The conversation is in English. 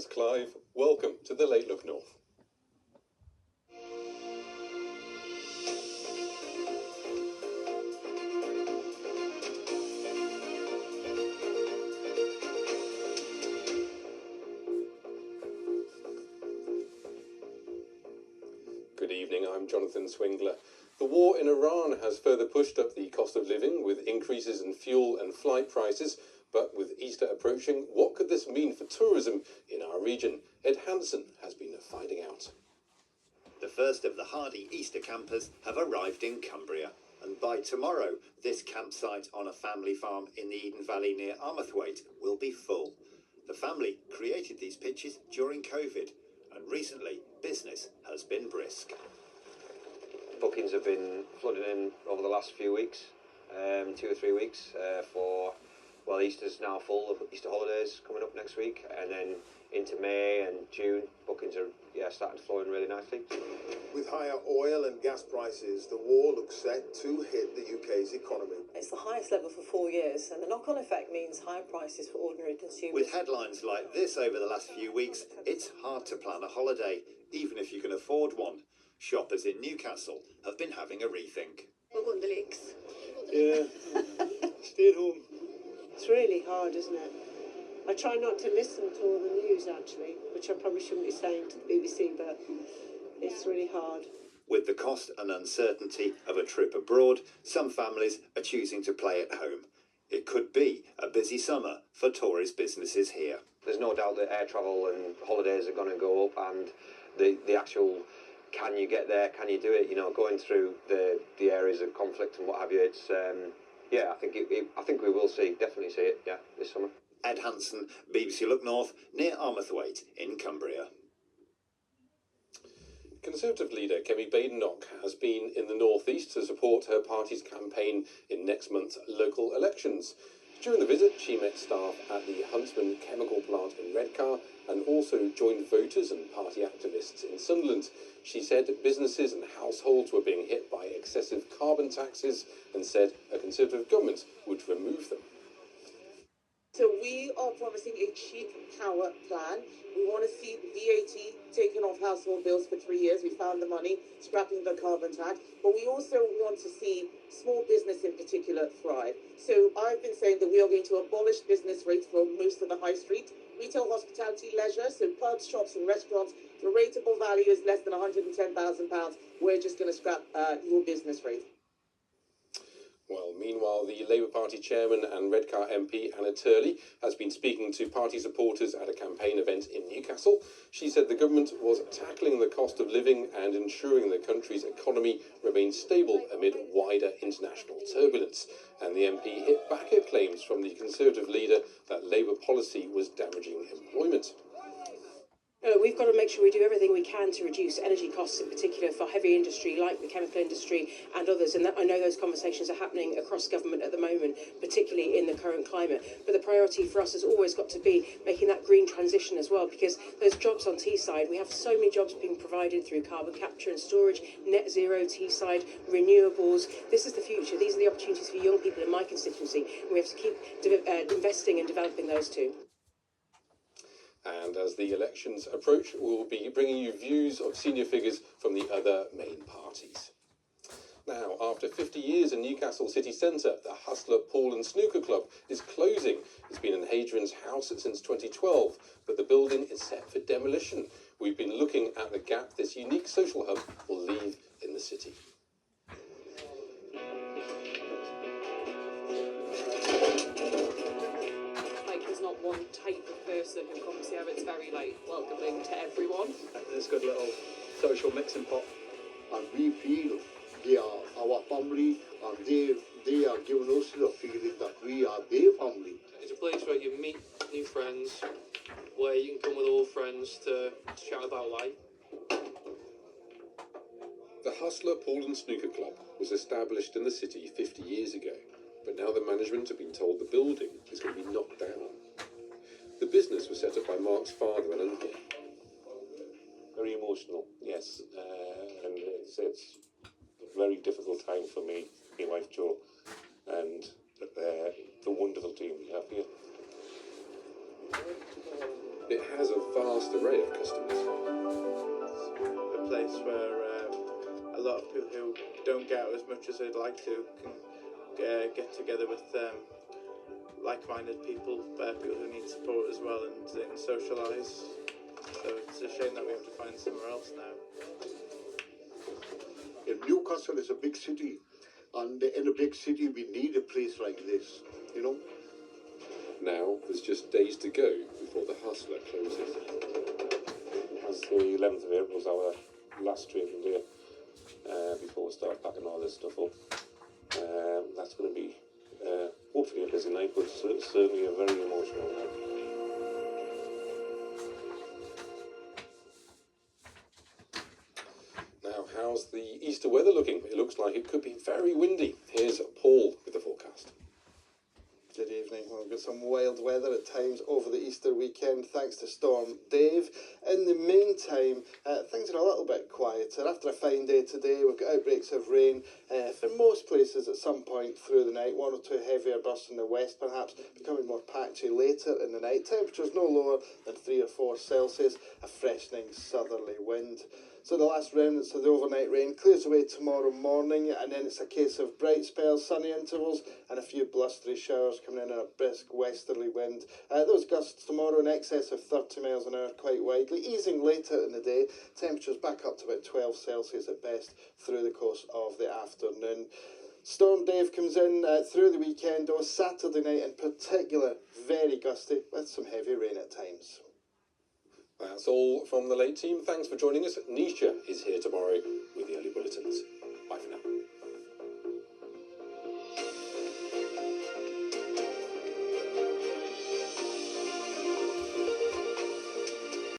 That's Clive. Welcome to the Late Look North. Good evening, I'm Jonathan Swingler. The war in Iran has further pushed up the cost of living with increases in fuel and flight prices. But with Easter approaching, what could this mean for tourism in our region? Ed Hansen has been finding out. The first of the hardy Easter campers have arrived in Cumbria. And by tomorrow, this campsite on a family farm in the Eden Valley near Armathwaite will be full. The family created these pitches during COVID. And recently, business has been brisk. Bookings have been flooding in over the last few weeks, 2 or 3 weeks well, Easter's now full, the Easter holidays coming up next week, and then into May and June, bookings are starting to flow in really nicely. With higher oil and gas prices, the war looks set to hit the UK's economy. It's the highest level for 4 years, and the knock-on effect means higher prices for ordinary consumers. With headlines like this over the last few weeks, it's hard to plan a holiday, even if you can afford one. Shoppers in Newcastle have been having a rethink. We're going to the lakes. Yeah, stay at home. It's really hard, isn't it? I try not to listen to all the news, actually, which I probably shouldn't be saying to the BBC, but it's really hard. With the cost and uncertainty of a trip abroad, some families are choosing to play at home. It could be a busy summer for tourist businesses here. There's no doubt that air travel and holidays are going to go up, and the actual can you get there, can you do it, going through the areas of conflict and what have you, it's I think we will definitely see it, this summer. Ed Hansen, BBC Look North, near Armathwaite in Cumbria. Conservative leader Kemi Badenoch has been in the North East to support her party's campaign in next month's local elections. During the visit, she met staff at the Huntsman chemical plant in Redcar and also joined voters and party activists in Sunderland. She said businesses and households were being hit by excessive carbon taxes and said a Conservative government would remove them. So we are promising a cheap power plan. We want to see VAT taken off household bills for 3 years. We found the money, scrapping the carbon tax. But we also want to see small business in particular thrive. So I've been saying that we are going to abolish business rates for most of the high street. Retail, hospitality, leisure, so pubs, shops and restaurants, the rateable value is less than £110,000. We're just going to scrap your business rate. Well, meanwhile, the Labour Party chairman and Redcar MP Anna Turley has been speaking to party supporters at a campaign event in Newcastle. She said the government was tackling the cost of living and ensuring the country's economy remains stable amid wider international turbulence. And the MP hit back at claims from the Conservative leader that Labour policy was damaging employment. We've got to make sure we do everything we can to reduce energy costs, in particular for heavy industry like the chemical industry and others. And I know those conversations are happening across government at the moment, particularly in the current climate. But the priority for us has always got to be making that green transition as well, because those jobs on Teesside, we have so many jobs being provided through carbon capture and storage, net zero Teesside, renewables. This is the future. These are the opportunities for young people in my constituency. And we have to keep investing and developing those too. And as the elections approach, we'll be bringing you views of senior figures from the other main parties. Now, after 50 years in Newcastle city centre, the Hustler Pool and Snooker Club is closing. It's been in Hadrian's house since 2012, but the building is set for demolition. We've been looking at the gap this unique social hub will leave in the city. Not one type of person who comes here. It's very welcoming to everyone. There's a good little social mixing pot. And we feel they are our family, and they are giving us the feeling that we are their family. It's a place where you meet new friends, where you can come with old friends to chat about life. The Hustler Pool and Snooker Club was established in the city 50 years ago, but now the management have been told the building is going to be knocked down. The business was set up by Mark's father and uncle. Very emotional, yes, and it's a very difficult time for me, my wife Jo, and the wonderful team we have here. It has a vast array of customers. A place where a lot of people who don't get out as much as they'd like to can get together with like-minded people, people who need support as well, and socialise. So it's a shame that we have to find somewhere else now. Newcastle is a big city, and in a big city we need a place like this, you know. Now there's just days to go before the Hustler closes. As the 11th of April was our last trading day before we start packing all this stuff up. That's going to be hopefully a busy night, but certainly a very emotional night. Now, how's the Easter weather looking? It looks like it could be very windy. Here's Paul with the forecast. Good evening. Well, we've got some wild weather at times over the Easter weekend, thanks to Storm Dave. In the meantime, things are a little bit quieter. After a fine day today, we've got outbreaks of rain for most places at some point through the night. One or two heavier bursts in the west, perhaps, becoming more patchy later in the night. Temperatures no lower than 3 or 4 Celsius, a freshening southerly wind. So the last remnants of the overnight rain clears away tomorrow morning, and then it's a case of bright spells, sunny intervals, and a few blustery showers coming in a brisk westerly wind. Those gusts tomorrow in excess of 30 miles an hour quite widely, easing later in the day. Temperatures back up to about 12 Celsius at best through the course of the afternoon. Storm Dave comes in through the weekend, though Saturday night in particular, very gusty with some heavy rain at times. That's all from the late team. Thanks for joining us. Nisha is here tomorrow with the early bulletins. Bye for now.